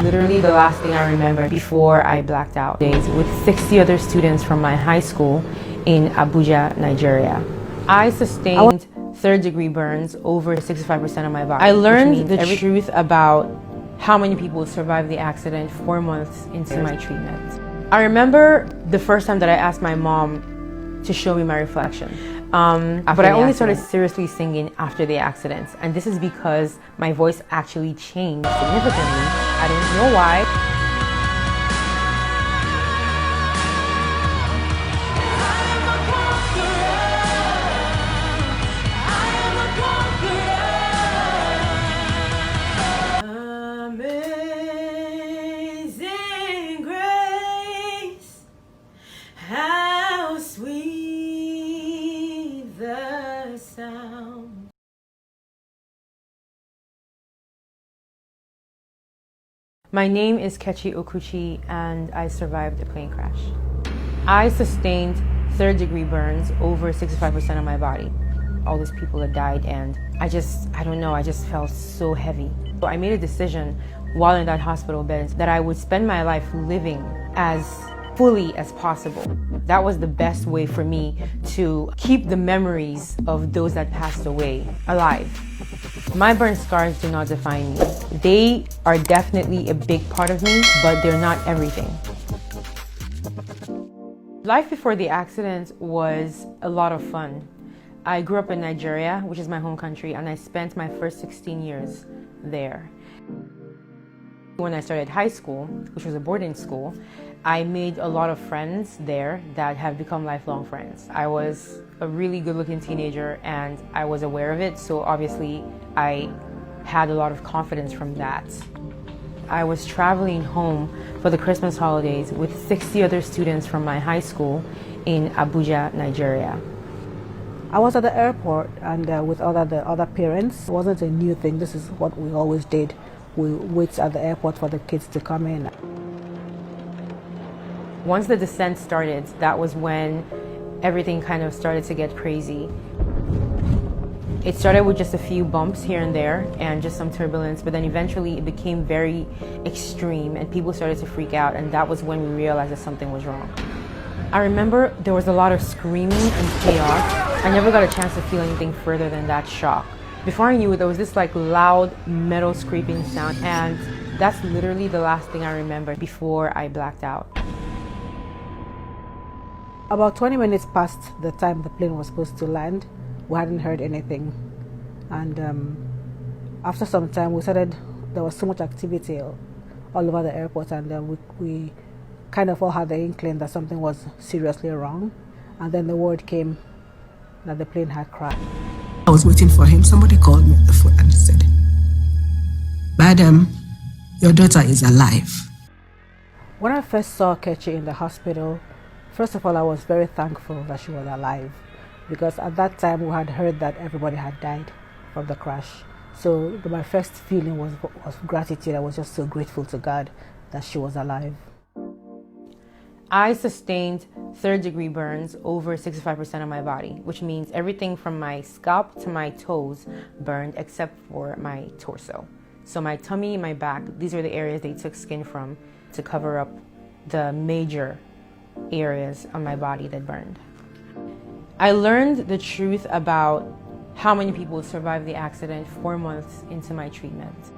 literally the last thing I remember before I blacked out. Days with 60 other students from my high school in Abuja, Nigeria. I sustained third-degree burns over 65% of my body. I learned the truth about how many people survived the accident 4 months into my treatment. I remember the first time that I asked my mom to show me my reflection. But I only started seriously singing after the accident. And this is because my voice actually changed significantly. I don't know why. My name is Kechi Okwuchi and I survived a plane crash. I sustained third-degree burns over 65% of my body. All these people had died and I don't know, I just felt so heavy. So I made a decision while in that hospital bed that I would spend my life living as fully as possible. That was the best way for me to keep the memories of those that passed away alive. My burn scars do not define me. They are definitely a big part of me, but they're not everything. Life before the accident was a lot of fun. I grew up in Nigeria, which is my home country, and I spent my first 16 years there. When I started high school, which was a boarding school, I made a lot of friends there that have become lifelong friends. I was a really good-looking teenager and I was aware of it, so obviously I had a lot of confidence from that. I was traveling home for the Christmas holidays with 60 other students from my high school in Abuja, Nigeria. I was at the airport and with the other parents. It wasn't a new thing, this is what we always did. We wait at the airport for the kids to come in. Once the descent started, that was when everything kind of started to get crazy. It started with just a few bumps here and there and just some turbulence, but then eventually it became very extreme and people started to freak out, and that was when we realized that something was wrong. I remember there was a lot of screaming and chaos. I never got a chance to feel anything further than that shock. Before I knew it, there was this like loud metal scraping sound, and that's literally the last thing I remember before I blacked out. About 20 minutes past the time the plane was supposed to land, we hadn't heard anything. And after some time, there was so much activity all over the airport, and we kind of all had the inkling that something was seriously wrong. And then the word came that the plane had crashed. I was waiting for him. Somebody called me on the phone and said, "Madam, your daughter is alive." When I first saw Kechi in the hospital, first of all, I was very thankful that she was alive, because at that time we had heard that everybody had died from the crash. So my first feeling was gratitude. I was just so grateful to God that she was alive. I sustained third-degree burns over 65% of my body, which means everything from my scalp to my toes burned except for my torso. So my tummy, my back, these are the areas they took skin from to cover up the major areas on my body that burned. I learned the truth about how many people survived the accident 4 months into my treatment.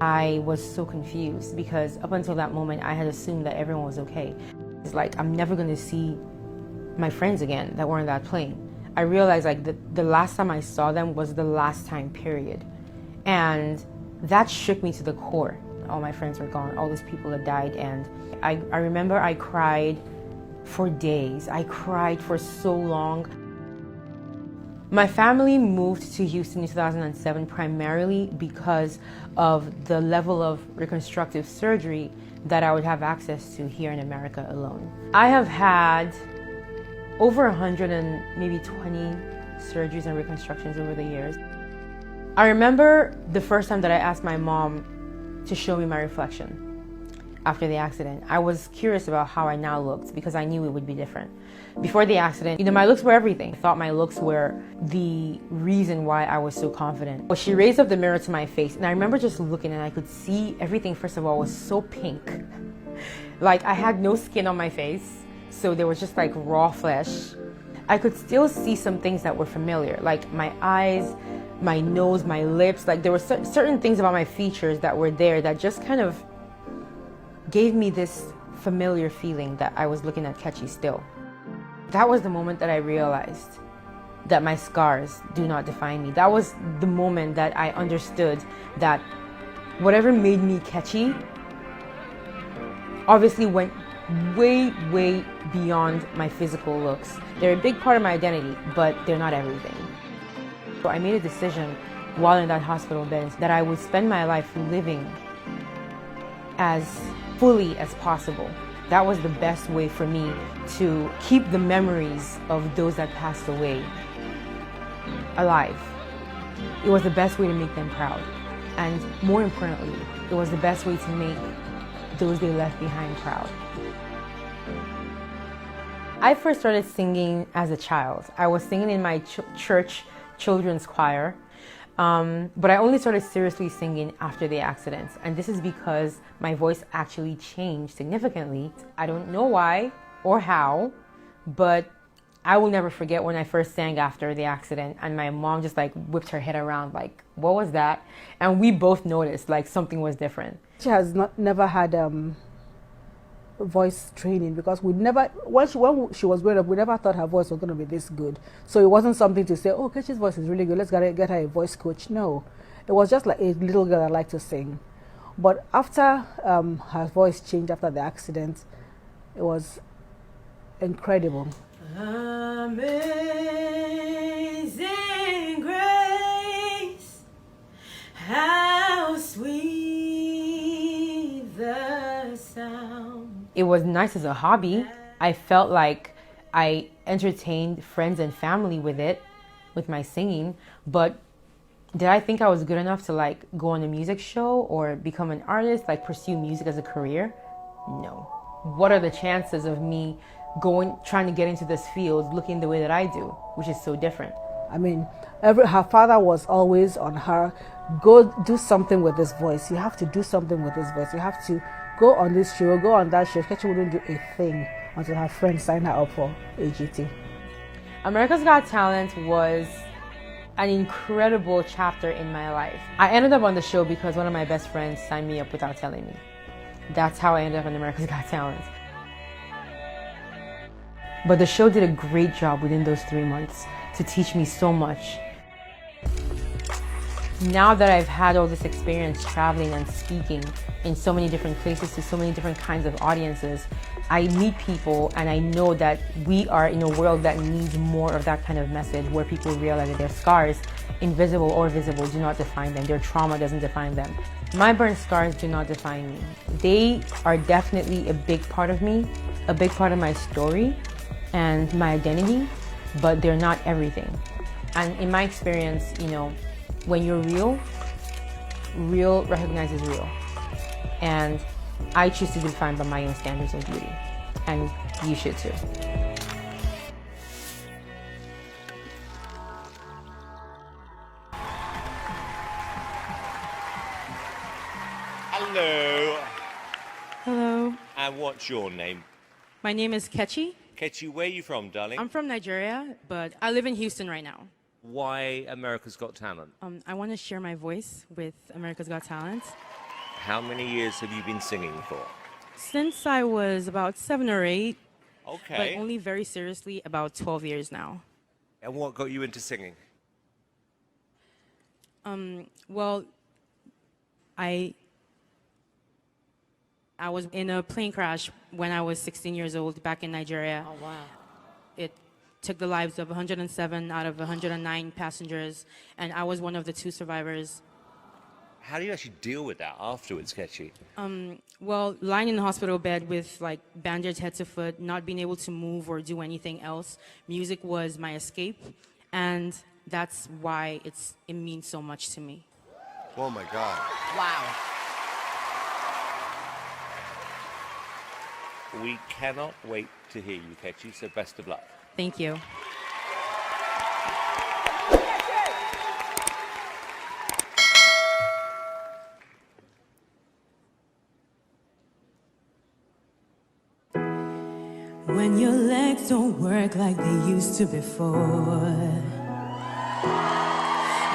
I was so confused because up until that moment I had assumed that everyone was okay. It's like I'm never going to see my friends again that were on that plane. I realized like the last time I saw them was the last time, period. And that shook me to the core. All my friends were gone, all these people had died, and I remember I cried for days. I cried for so long. My family moved to Houston in 2007 primarily because of the level of reconstructive surgery that I would have access to here in America alone. I have had over 100 and maybe 20 surgeries and reconstructions over the years. I remember the first time that I asked my mom to show me my reflection. after the accident. I was curious about how I now looked because I knew it would be different. Before the accident, my looks were everything. I thought my looks were the reason why I was so confident. Well, she raised up the mirror to my face, and I remember just looking, and I could see everything, first of all, was so pink. Like, I had no skin on my face, so there was just like raw flesh. I could still see some things that were familiar, like my eyes, my nose, my lips. Like, there were certain things about my features that were there that just kind of gave me this familiar feeling that I was looking at Kechi still. That was the moment that I realized that my scars do not define me. That was the moment that I understood that whatever made me Kechi obviously went way, way beyond my physical looks. They're a big part of my identity, but they're not everything. So I made a decision while in that hospital bed that I would spend my life living as fully as possible. That was the best way for me to keep the memories of those that passed away alive. It was the best way to make them proud. And more importantly, it was the best way to make those they left behind proud. I first started singing as a child. I was singing in my church children's choir, but I only started seriously singing after the accident. And this is because my voice actually changed significantly. I don't know why or how, but I will never forget when I first sang after the accident and my mom just like whipped her head around like, what was that? And we both noticed like something was different. She has never had voice training because when she was growing up, we never thought her voice was going to be this good. So it wasn't something to say, oh, Kechi's voice is really good, let's get her a voice coach. No, it was just like a little girl that liked to sing. But after her voice changed after the accident, it was incredible. Amazing grace, how sweet the sound. It was nice as a hobby. I felt like I entertained friends and family with it, with my singing, but did I think I was good enough to like go on a music show or become an artist, like pursue music as a career? No. What are the chances of me trying to get into this field looking the way that I do, which is so different? I mean, her father was always on her, go do something with this voice. You have to do something with this voice. You have to go on this show, go on that show. Kechi wouldn't do a thing until her friend signed her up for AGT. America's Got Talent was an incredible chapter in my life. I ended up on the show because one of my best friends signed me up without telling me. That's how I ended up on America's Got Talent. But the show did a great job within those 3 months to teach me so much. Now that I've had all this experience traveling and speaking in so many different places to so many different kinds of audiences, I meet people and I know that we are in a world that needs more of that kind of message where people realize that their scars, invisible or visible, do not define them. Their trauma doesn't define them. My burn scars do not define me. They are definitely a big part of me, a big part of my story and my identity, but they're not everything. And in my experience, when you're real, real recognizes real. And I choose to be defined by my own standards of beauty. And you should too. Hello. Hello. And what's your name? My name is Kechi. Kechi, where are you from, darling? I'm from Nigeria, but I live in Houston right now. Why America's Got Talent? I want to share my voice with America's Got Talent. How many years have you been singing for? Since I was about 7 or 8, Okay. but only very seriously about 12 years now. And what got you into singing? Well, I was in a plane crash when I was 16 years old back in Nigeria. Oh, wow. It took the lives of 107 out of 109 passengers, and I was one of the 2 survivors. How do you actually deal with that afterwards, Kechi? Well, lying in the hospital bed with like bandaged head to foot, not being able to move or do anything else, music was my escape, and that's why it means so much to me. Oh my God. Wow. We cannot wait to hear you, Kechi, so best of luck. Thank you. When your legs don't work like they used to before,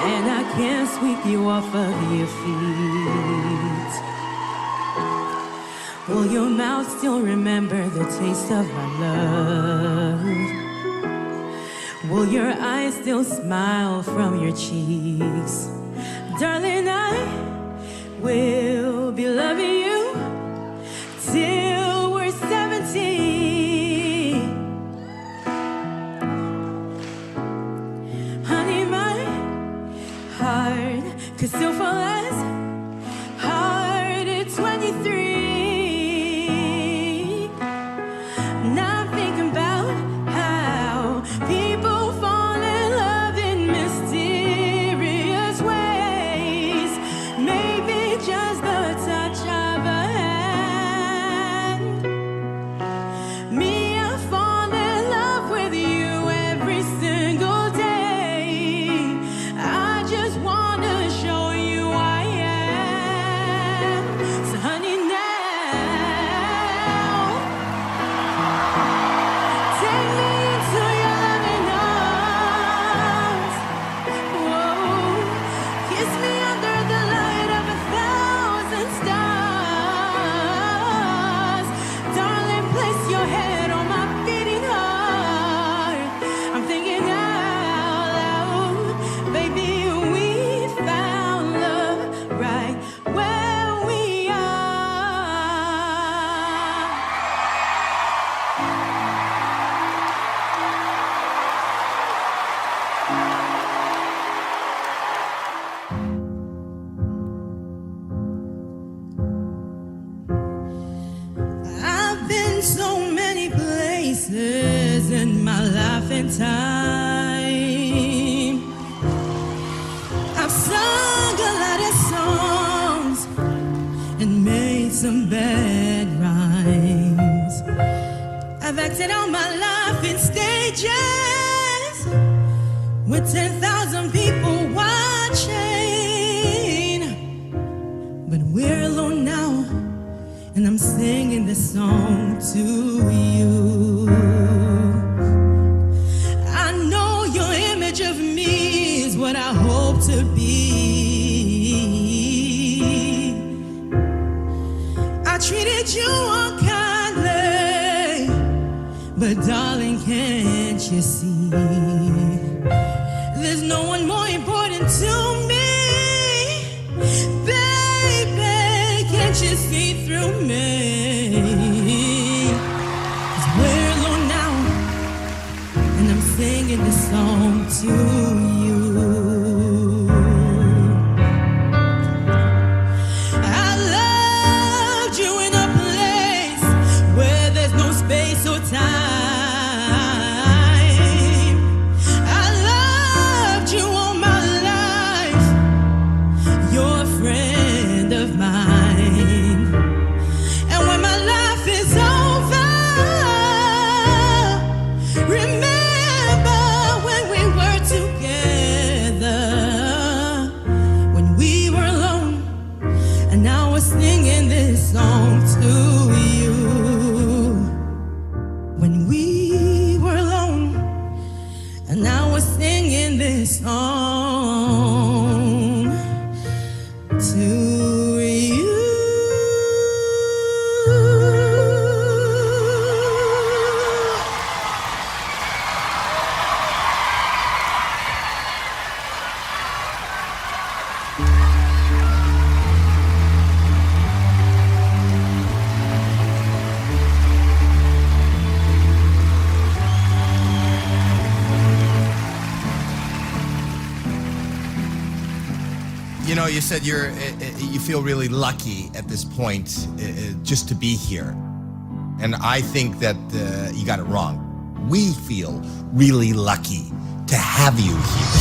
and I can't sweep you off of your feet, will your mouth still remember the taste of my love? Will your eyes still smile from your cheeks? Darling, I will be loving you till we're 70. Honey, my heart could still fall as hard at 23. Now I'm thinking about how people fall in love in mysterious ways. Maybe just the touch of a hand. Me, I fall in love with you every single day. I just wanna show you I am. So honey, now take me into your loving arms. Whoa, kiss me under the light of 1,000 stars. Darling, place your head on my beating heart. I'm thinking out loud, baby, we found love right where we are. I've been so many places in my life and time. I've sung a lot of songs and made some bad rhymes. I've acted out my life in stages with 10,000 people watching. But we're alone now, and I'm singing this song to you. I know your image of me is what I hope to be. I treated you unkindly, but darling, can't you see? There's no one more important to me. Baby, can't you see through me? 'Cause we're alone now, and I'm singing this song to you. I loved you in a place where there's no space or time. I loved you all my life. You're a friend of mine. And when my life is over, remember when we were together, when we were alone, and now we're singing this song to you. When we were alone, and now we're singing this song to you. You know, you said you feel really lucky at this point just to be here. And I think that you got it wrong. We feel really lucky to have you here.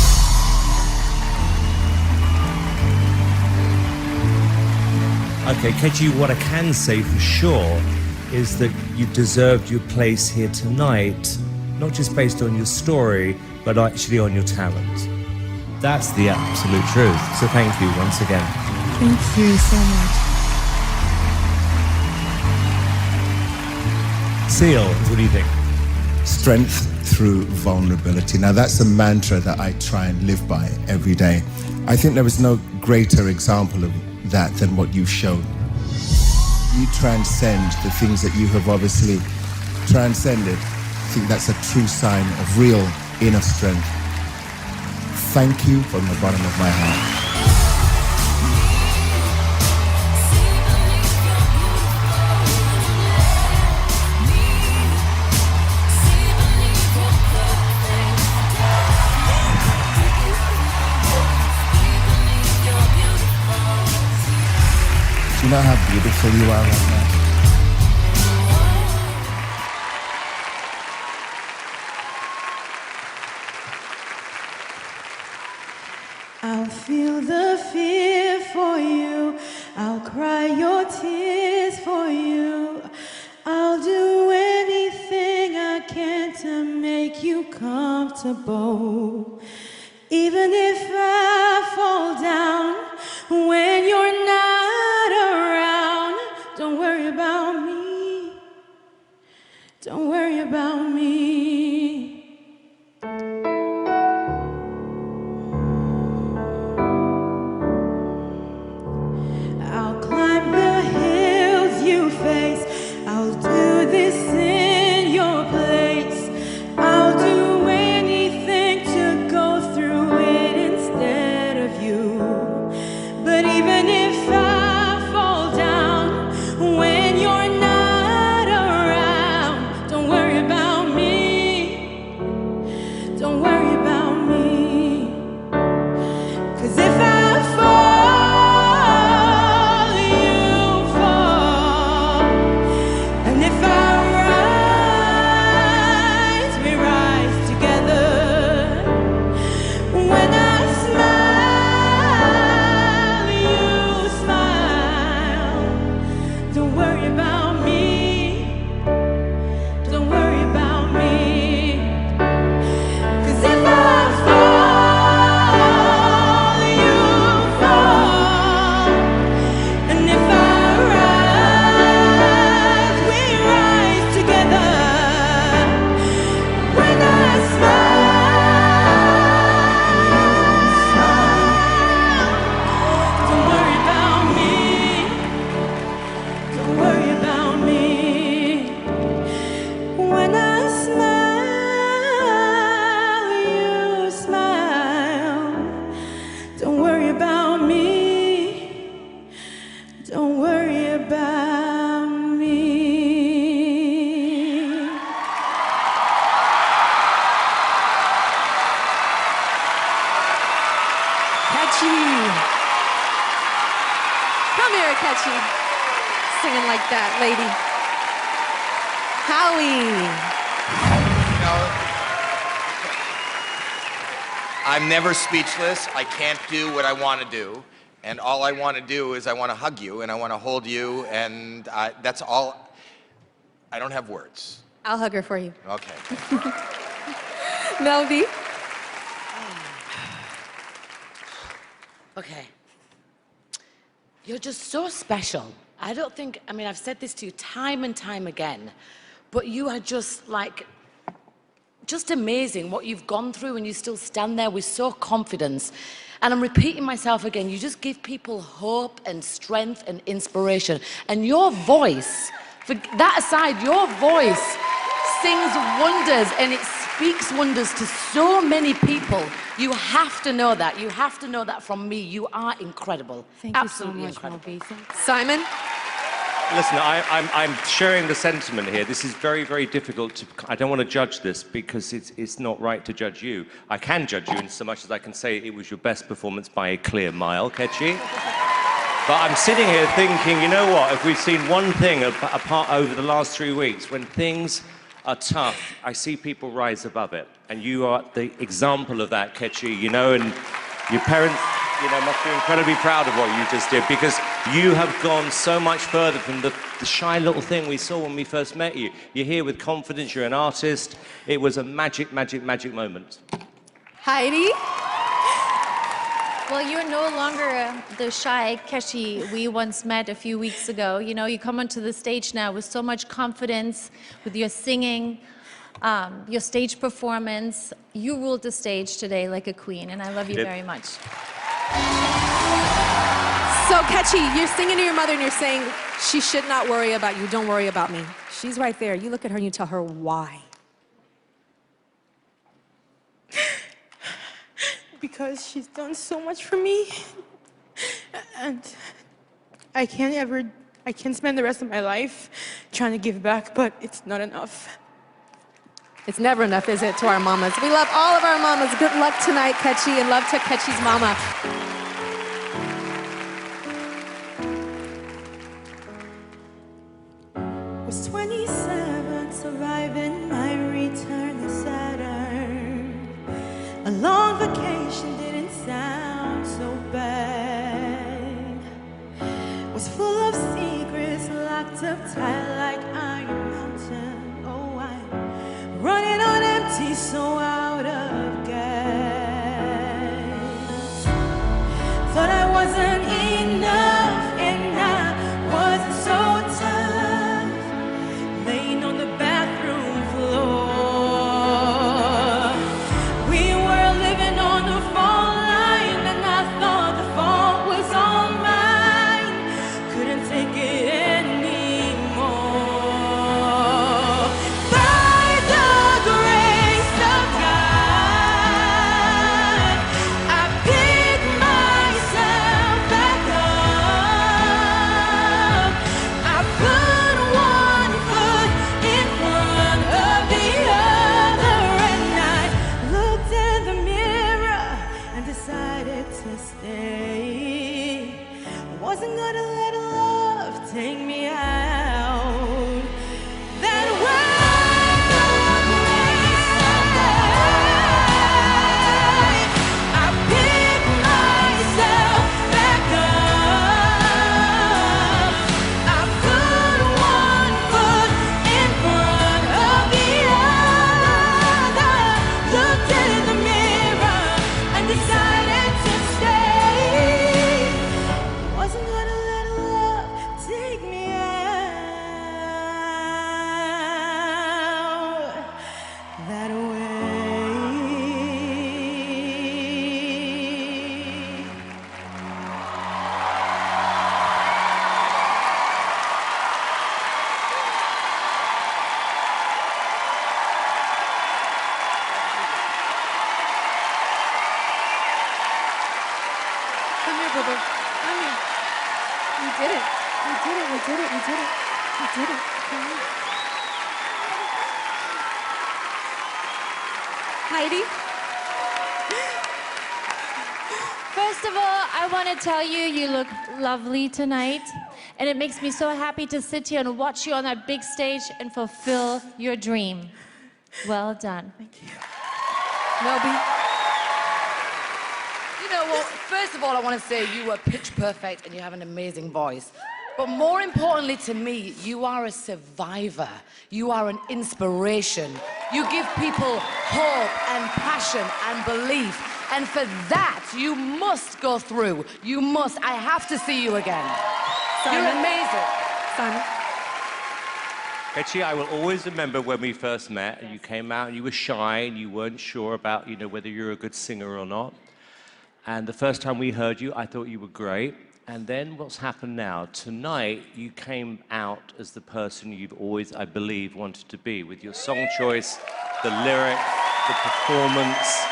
Okay, Kechi, what I can say for sure is that you deserved your place here tonight, not just based on your story, but actually on your talent. That's the absolute truth. So thank you once again. Thank you so much. Seal, what do you think? Strength through vulnerability. Now that's a mantra that I try and live by every day. I think there is no greater example of that than what you've shown. You transcend the things that you have obviously transcended. I think that's a true sign of real inner strength. Thank you from the bottom of my heart. Do you know how beautiful you are right now? I'll feel the fear for you. I'll cry your tears for you. I'll do anything I can to make you comfortable. Even if I fall down when you're not around, don't worry about me. Don't worry about me. I'll climb the hills you face. I'll do this in your place. I'll do anything to go through it instead of you. But even if I fall down when you're not around, don't worry about me. Don't worry about me. 'Cause if I fall, you fall. And if I rise, we rise together. When I smile, you smile. Don't worry about me. Don't worry about me. 'Cause if I fall, you fall. And if I rise, we rise together. When I smile, don't worry about me. Don't worry about me. When I smile, you smile. Don't worry about me. Don't worry about me. Kechi. Come here, Kechi. Singing like that, lady. Howie. I'm never speechless. I can't do what I want to do. And all I want to do is I want to hug you and I want to hold you. And that's all. I don't have words. I'll hug her for you. Okay. Melby. Okay. You're just so special. I don't think, I mean, I've said this to you time and time again, but you are just like, just amazing what you've gone through, and you still stand there with so confidence. And I'm repeating myself again, you just give people hope and strength and inspiration. And your voice, for that aside, your voice sings wonders and it speaks wonders to so many people. You have to know that. You have to know that from me. You are incredible. Thank Absolutely you so much, incredible. Melby. Simon? Listen, I'm sharing the sentiment here. This is very, very difficult to... I don't want to judge this because it's not right to judge you. I can judge you in so much as I can say it was your best performance by a clear mile, Kechi. But I'm sitting here thinking, you know what? If we've seen one thing apart over the last 3 weeks, when things are tough, I see people rise above it. And you are the example of that, Kechi, you know, and your parents, you know, must be incredibly proud of what you just did, because You have gone so much further from the shy little thing we saw when we first met you. You're here with confidence, you're an artist. It was a magic, magic, magic moment. Heidi? Well, you're no longer the shy Kechi we once met a few weeks ago. You know, you come onto the stage now with so much confidence, with your singing, your stage performance. You ruled the stage today like a queen, and I love you very much. So, Kechi, you're singing to your mother and you're saying, she should not worry about you, don't worry about me. She's right there. You look at her and you tell her why. Because she's done so much for me. And I can't spend the rest of my life trying to give back, but it's not enough. It's never enough, is it, to our mamas? We love all of our mamas. Good luck tonight, Kechi, and love to Kechi's mama. Was 27, surviving my return to Saturn. A long vacation didn't sound so bad. Was full of secrets, locked up tight like Iron Mountain. Oh, I'm running on empty, so out of gas. Thought I wasn't enough, and I wasn't so tough. Laying on the bathroom floor. We were living on the phone line, and I thought the phone was all mine. Couldn't take it anymore. By the grace of God, I picked myself back up. I put one foot in front of the other, and I looked in the mirror and decided to stay. Wasn't gonna let love take me out that way. I picked myself back up. I put one foot in front of the other, looked in the mirror and decided to stay. Wasn't gonna let love take me out that way. Come here, boo-boo. Come here. We did it. We did it. We did it. We did it. We did it. Come here. Heidi? First of all, I want to tell you, you look lovely tonight. And it makes me so happy to sit here and watch you on that big stage and fulfill your dream. Well done. Thank you. Melby? You know, well, first of all, I want to say you were pitch perfect and you have an amazing voice. But more importantly to me, you are a survivor. You are an inspiration. You give people hope and passion and belief. And for that, you must go through. You must. I have to see you again. Simon? You're amazing. Simon? Kechi, I will always remember when we first met and you came out and you were shy and you weren't sure about, you know, whether you're a good singer or not. And the first time we heard you, I thought you were great. And then what's happened now? Tonight, you came out as the person you've always, I believe, wanted to be, with your song choice, the lyric, the performance.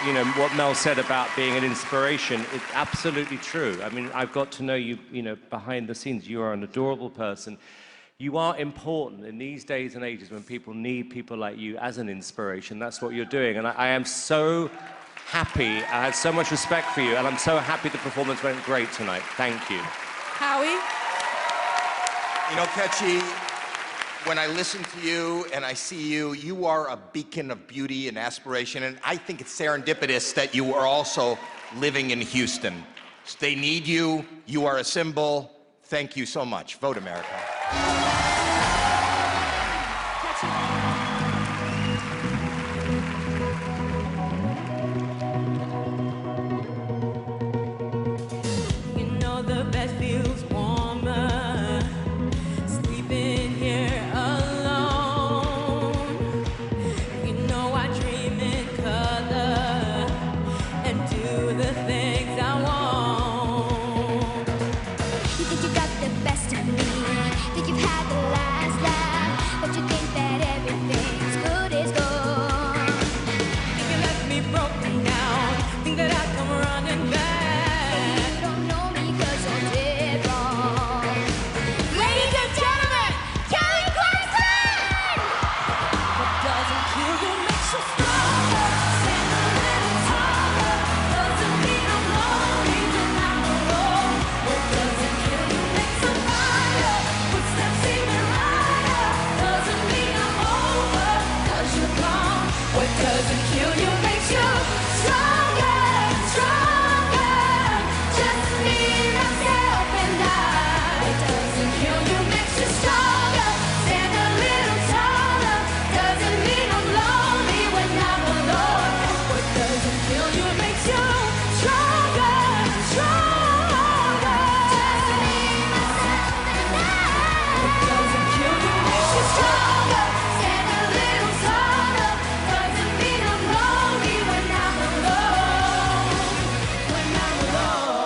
You know, what Mel said about being an inspiration, it's absolutely true. I mean, I've got to know you, you know, behind the scenes. You are an adorable person. You are important in these days and ages when people need people like you as an inspiration. That's what you're doing. And I am so happy. I have so much respect for you, and I'm so happy the performance went great tonight. Thank you. Howie? You know, Kechi, when I listen to you and I see you, you are a beacon of beauty and aspiration, and I think it's serendipitous that you are also living in Houston. They need you. You are a symbol. Thank you so much. Vote America. You know the bed feels warmer, sleeping here alone. You know I dream in color and do the things I want. You think you got the best of me, think you've had the last laugh, but you think that everything's good is gone. Think you left me broken down, think that I'd come running back. You don't know me 'cause you're dead wrong. Ladies and gentlemen, Kelly Clarkson! What doesn't kill you makes you stronger. Stand a little taller. Doesn't mean I'm lonely when I'm alone. What doesn't kill you makes a fire. Footsteps even lighter. Doesn't mean I'm over 'cause you're gone. What doesn't kill you makes you stronger, stronger. Just me, myself, and I. What doesn't kill you makes you stronger. Stand a little taller. Doesn't mean I'm lonely when I'm alone. What doesn't kill you makes you stronger, stronger. Just me, myself, and I. What doesn't kill you makes you stronger. Stand a little taller. Doesn't mean I'm lonely when I'm alone. When I'm alone.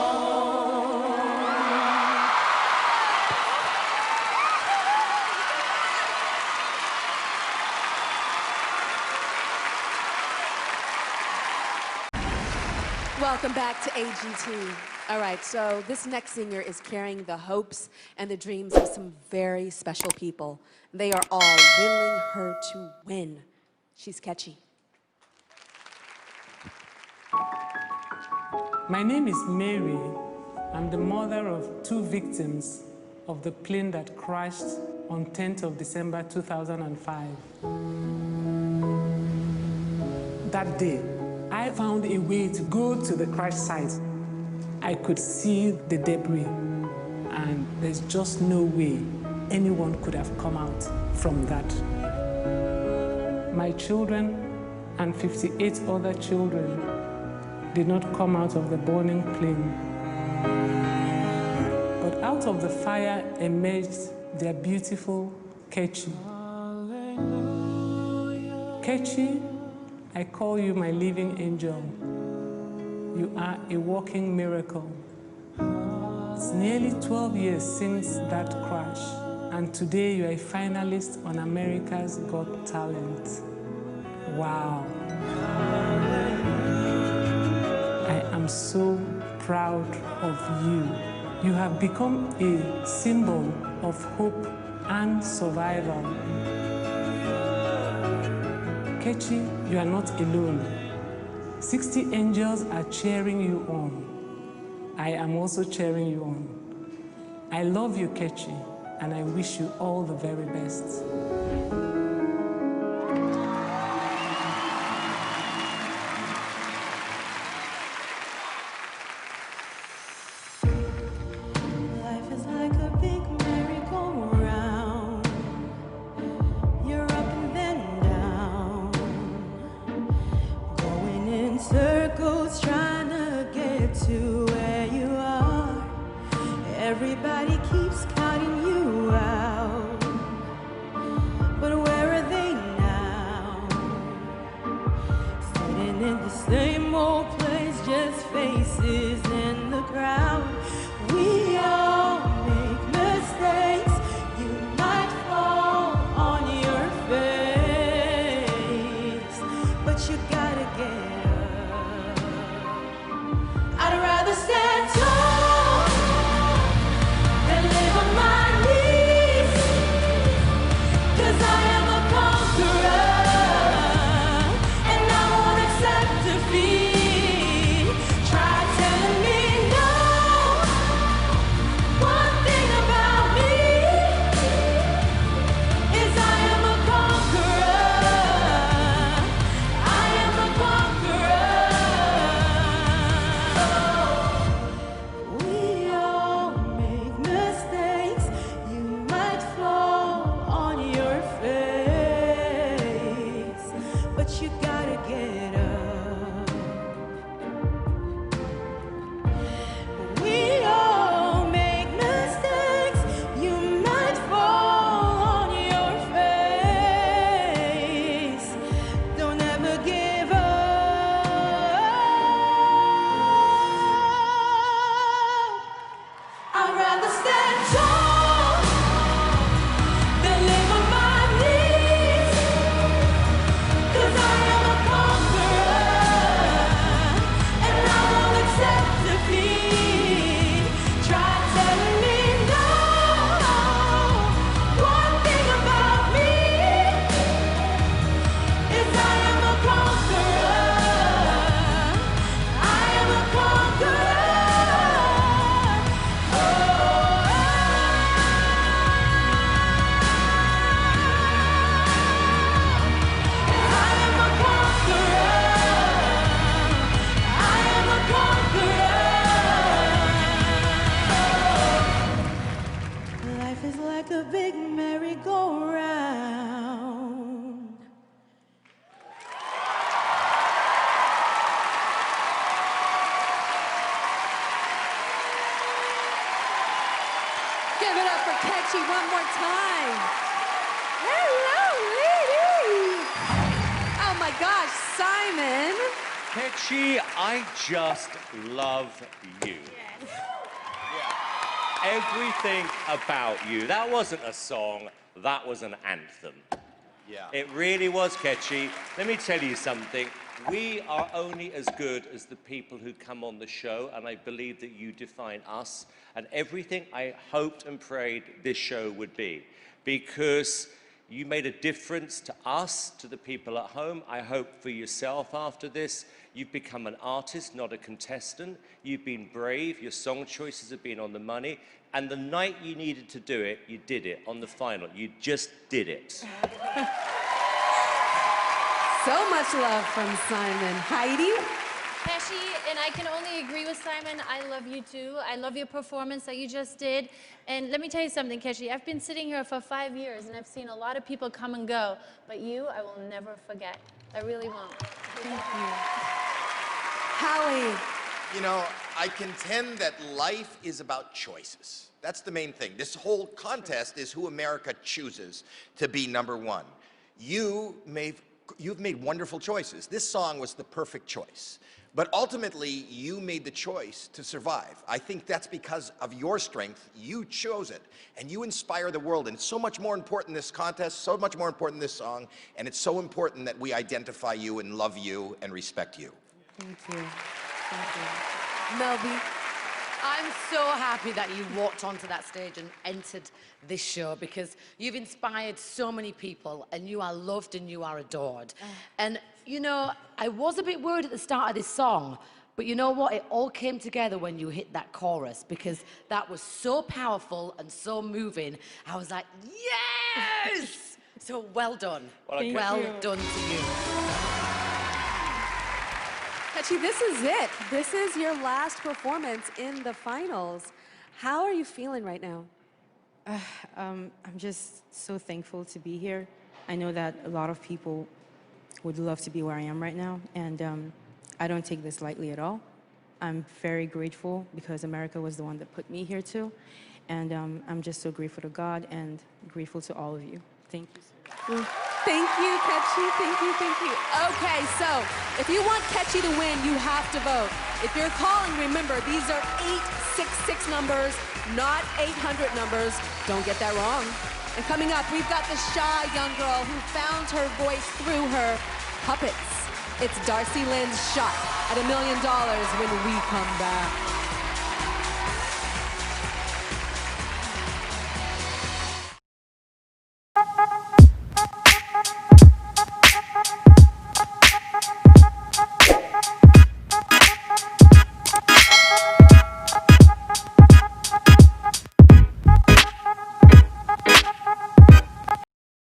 Welcome back to AGT. All right, so this next singer is carrying the hopes and the dreams of some very special people. They are all willing her to win. She's Kechi. My name is Mary. I'm the mother of 2 victims of the plane that crashed on 10th of December 2005. That day, I found a way to go to the crash site. I could see the debris, and there's just no way anyone could have come out from that. My children and 58 other children did not come out of the burning plane. But out of the fire emerged their beautiful Kechi. Kechi, I call you my living angel. You are a walking miracle. It's nearly 12 years since that crash, and today you are a finalist on America's Got Talent. Wow. I am so proud of you. You have become a symbol of hope and survival. Kechi, you are not alone. 60 angels are cheering you on. I am also cheering you on. I love you, Kechi, and I wish you all the very best. Life is like a big merry-go-round. You're up and then down, going in circles, trying to get to where you are. Everybody keeps counting you out, but where are they now? Sitting in the same old place, just faces in the crowd. We all make mistakes. You might fall on your face, but you gotta get up. I'd rather stand tall than live on my knees, 'cause I am a conqueror, and I won't accept defeat. Try telling me no. One thing about me is I am a conqueror. I am a conqueror. Kechi one more time. Hello, lady. Oh my gosh, Simon. Kechi, I just love you. Everything about you. That wasn't a song, that was an anthem. Yeah. It really was, Kechi. Let me tell you something. We are only as good as the people who come on the show, and I believe that you define us and everything I hoped and prayed this show would be, because you made a difference to us, to the people at home. I hope for yourself after this. You've become an artist, not a contestant. You've been brave. Your song choices have been on the money. And the night you needed to do it, you did it on the final. You just did it. So much love from Simon. Heidi? Kechi, and I can only agree with Simon. I love you too. I love your performance that you just did. And let me tell you something, Kechi. I've been sitting here for 5 years, and I've seen a lot of people come and go. But you, I will never forget. I really won't. Thank you. Howie. You know, I contend that life is about choices. That's the main thing. This whole contest is who America chooses to be #1. You've made wonderful choices. This song was the perfect choice. But ultimately, you made the choice to survive. I think that's because of your strength. You chose it, and you inspire the world. And it's so much more important, this contest, so much more important, this song, and it's so important that we identify you and love you and respect you. Thank you. Thank you. Melby. I'm so happy that you walked onto that stage and entered this show, because you've inspired so many people, and you are loved and you are adored. And, you know, I was a bit worried at the start of this song, but you know what? It all came together when you hit that chorus, because that was so powerful and so moving. I was like, yes! So well done. Well done to you. Kechi, this is it. This is your last performance in the finals. How are you feeling right now? I'm just so thankful to be here. I know that a lot of people would love to be where I am right now, and I don't take this lightly at all. I'm very grateful because America was the one that put me here too, and I'm just so grateful to God and grateful to all of you. Thank you so much. Thank you, Kechi. Thank you, thank you. Okay, so if you want Kechi to win, you have to vote. If you're calling, remember, these are 866 numbers, not 800 numbers. Don't get that wrong. And coming up, we've got the shy young girl who found her voice through her puppets. It's Darcy Lynn's shot at $1 million when we come back.